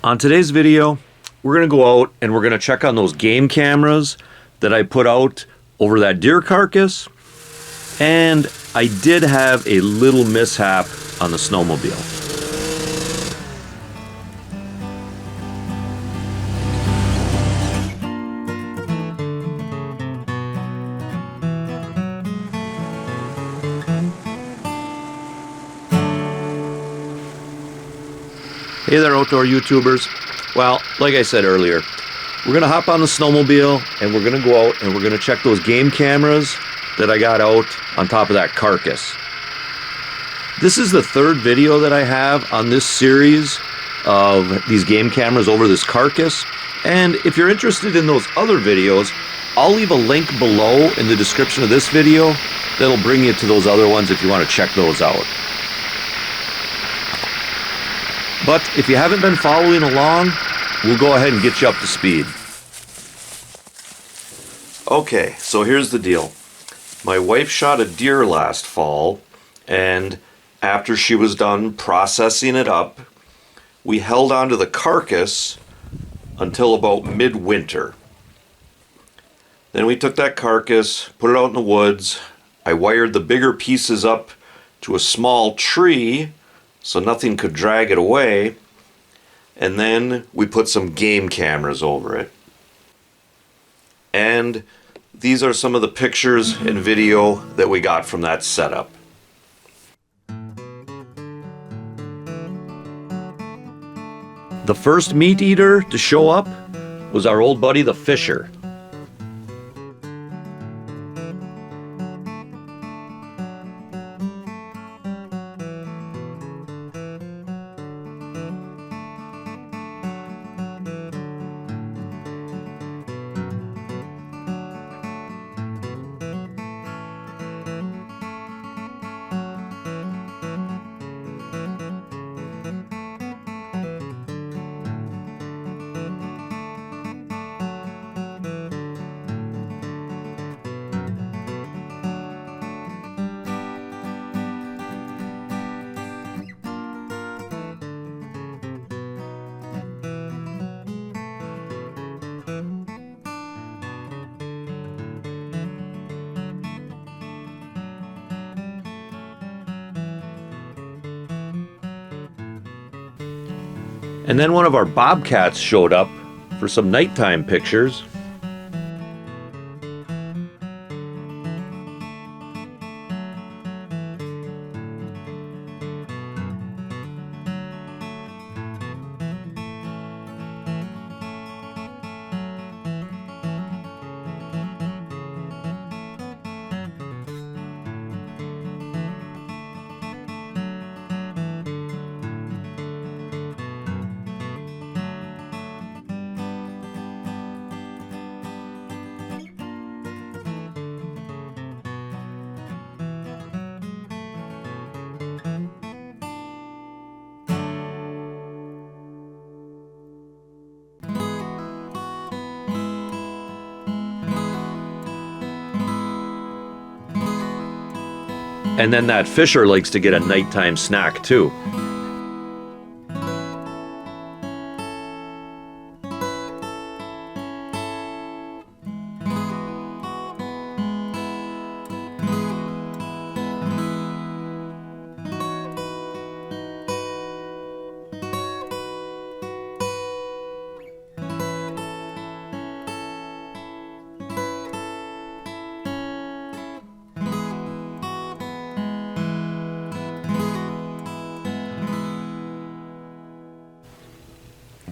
On today's video, we're going to go out and we're going to check on those game cameras that I put out over that deer carcass. And I did have a little mishap on the snowmobile. Hey there, outdoor YouTubers. Well, like I said earlier, we're going to hop on the snowmobile and we're going to go out and we're going to check those game cameras that I got out on top of that carcass. This is the third video that I have on this series of these game cameras over this carcass. And if you're interested in those other videos, I'll leave a link below in the description of this video that'll bring you to those other ones if you want to check those out. But if you haven't been following along, we'll go ahead and get you up to speed. Okay, so here's the deal. My wife shot a deer last fall, and after she was done processing it up, we held onto the carcass until about midwinter. Then we took that carcass, put it out in the woods. I wired the bigger pieces up to a small tree so nothing could drag it away, and then we put some game cameras over it. And these are some of the pictures and video that we got from that setup. The first meat eater to show up was our old buddy the Fisher. And then one of our bobcats showed up for some nighttime pictures. And then that Fisher likes to get a nighttime snack too.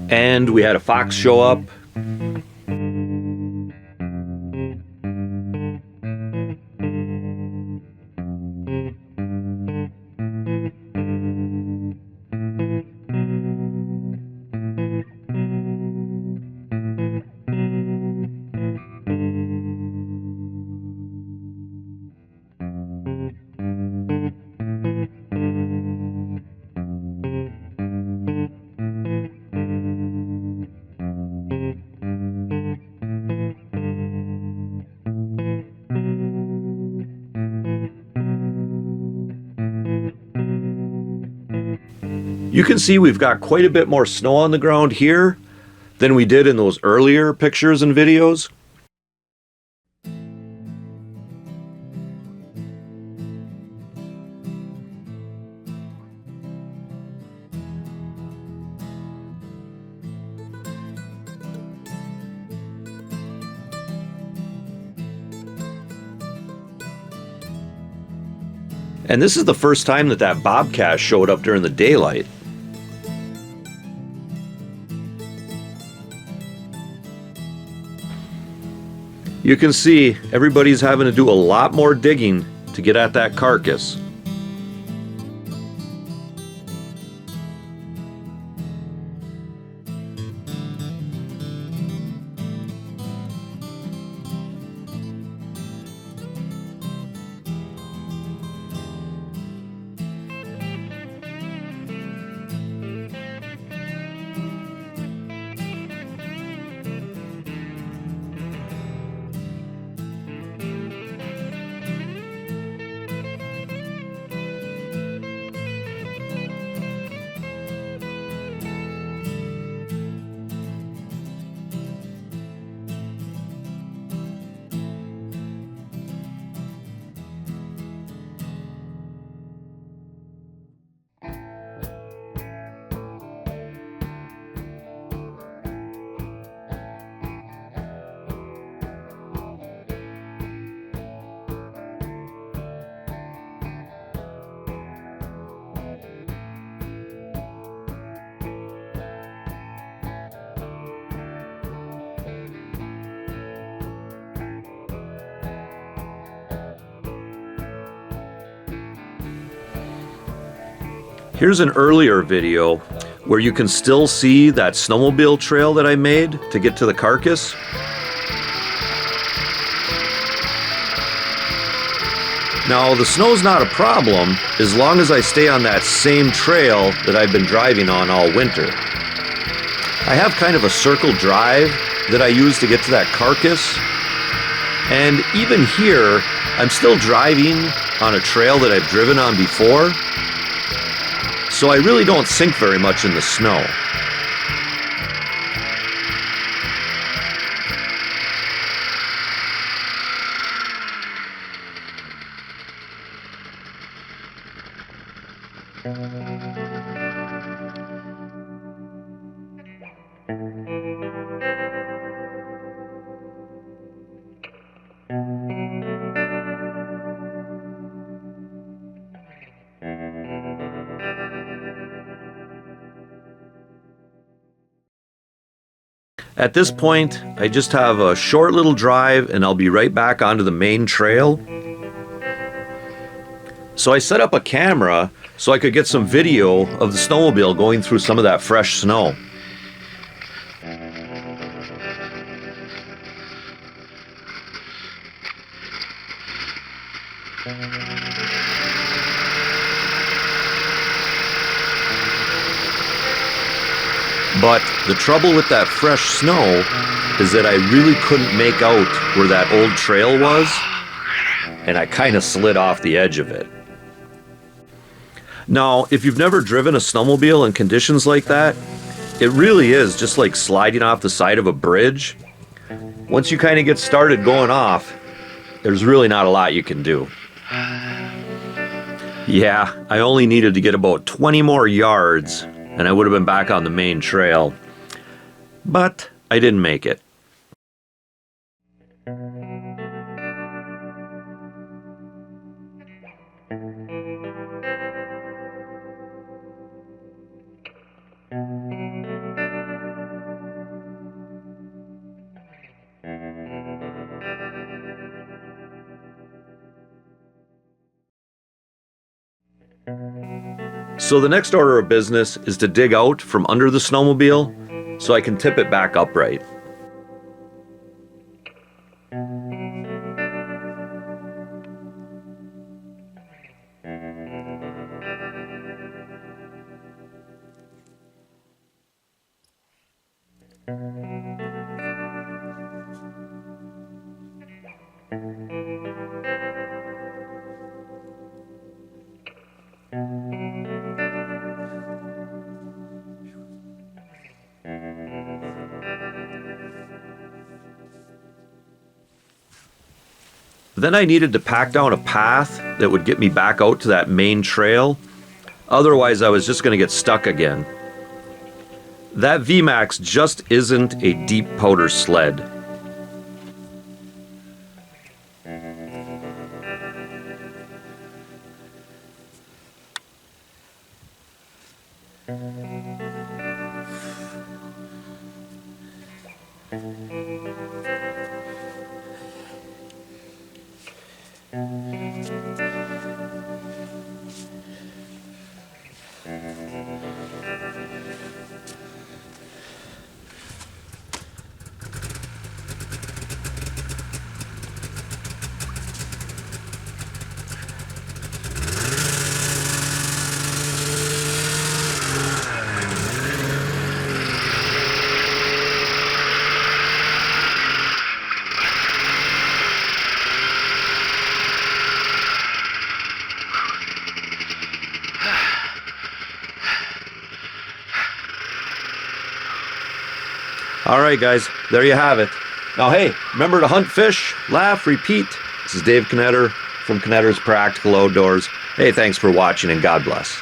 And we had a fox show up. You can see we've got quite a bit more snow on the ground here than we did in those earlier pictures and videos. And this is the first time that that bobcat showed up during the daylight. You can see everybody's having to do a lot more digging to get at that carcass. Here's an earlier video where you can still see that snowmobile trail that I made to get to the carcass. Now, the snow's not a problem as long as I stay on that same trail that I've been driving on all winter. I have kind of a circle drive that I use to get to that carcass. And even here, I'm still driving on a trail that I've driven on before. So I really don't sink very much in the snow. At this point, I just have a short little drive and I'll be right back onto the main trail. So I set up a camera so I could get some video of the snowmobile going through some of that fresh snow. But the trouble with that fresh snow is that I really couldn't make out where that old trail was, and I kind of slid off the edge of it. Now, if you've never driven a snowmobile in conditions like that, it really is just like sliding off the side of a bridge. Once you kind of get started going off, there's really not a lot you can do. Yeah, I only needed to get about 20 more yards and I would have been back on the main trail. But I didn't make it. So the next order of business is to dig out from under the snowmobile so I can tip it back upright. then I needed to pack down a path that would get me back out to that main trail. Otherwise, I was just going to get stuck again. That VMAX just isn't a deep powder sled. Alright guys, there you have it. Now hey, remember to hunt fish, laugh, repeat. This is Dave Knetter from Knetter's Practical Outdoors. Hey, thanks for watching and God bless.